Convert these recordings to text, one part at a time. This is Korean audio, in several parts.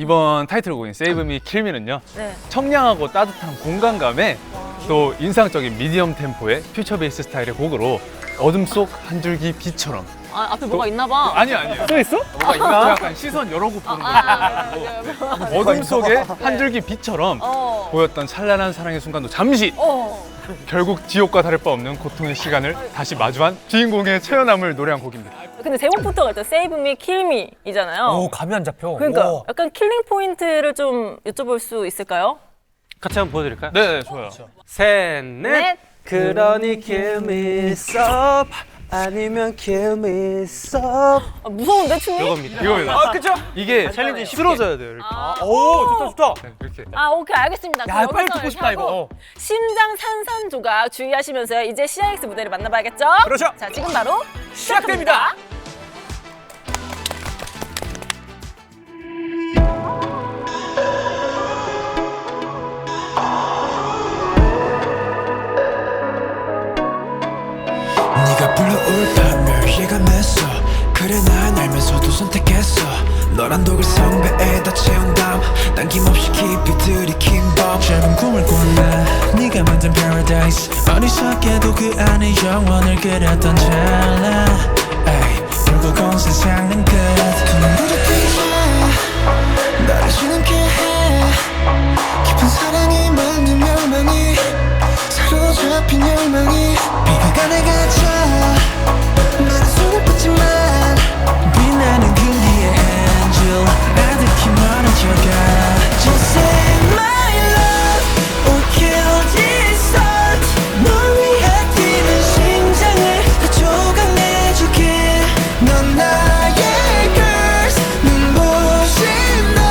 이번 타이틀곡인 Save Me Kill Me는요, 네. 청량하고 따뜻한 공간감에 또 인상적인 미디엄 템포의 퓨처 베이스 스타일의 곡으로 어둠 속 한 줄기 빛처럼. 아, 앞에 뭐가 있나 봐. 아니에요. 또 있어? 뭐가 있나? 약간 시선 여러 곳 보는 거. 어둠 속에 한 줄기 빛처럼 보였던 찬란한 사랑의 순간도 잠시 결국 지옥과 다를 바 없는 고통의 시간을 다시 마주한 주인공의 체연함을 노래한 곡입니다. 근데 제목부터가 일단 Save Me, Kill Me이잖아요. 오, 감이 안 잡혀. 그러니까 오. 약간 킬링 포인트를 좀 여쭤볼 수 있을까요? 같이 한번 보여드릴까요? 네, 좋아요. 셋, 넷. 그러니 kill me soft 아니면 kill me soft 아, 무서운데 춤이? 이겁니다. 이겁니다. 아, 그쵸? 이게 챌린지 쓰러져야 돼요, 이렇게. 오, 좋다, 좋다. 네, 이렇게. 아, 오케이, 알겠습니다. 야, 그럼 빨리 여기서 듣고 싶다, 이렇게 하고 이거. 심장 산산조각 주의하시면서요. 이제 CIX 무대를 만나봐야겠죠? 그렇죠. 자, 지금 바로 시작됩니다. 네가 불러올 밤을 예감했어. 그래 난 알면서도 선택했어. 너란 독을 성배에다 채운 다음 남김없이 깊이 들이킨 밤 짧은 꿈을 꿨네. 네가 만든 paradise 어리석게도 그 안에 영원을 그렸던 찰나. 결국은 세상은 끝. 두 눈부터 뜨자 나를 지나게 해. 깊은 사랑이 만든 멸망이 사로잡힌 열망이 비가 가내가자 나는 손을 뻗지만 빛나는 그리의 angel 아득히 멀어져가 Just say my love or kill this heart 널 위해 뛰는 심장을 다 조각내줄게. 넌 나의 curse 눈부신 날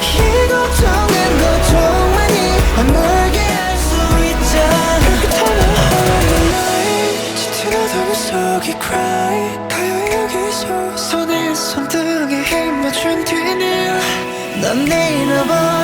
이 걱정은 고통만이 아물게 할 수 있잖아. 지트러던 속이 cry 가요 여기서 손에 손등에 힘 맞춘 뒤는 넌 내 잃어버린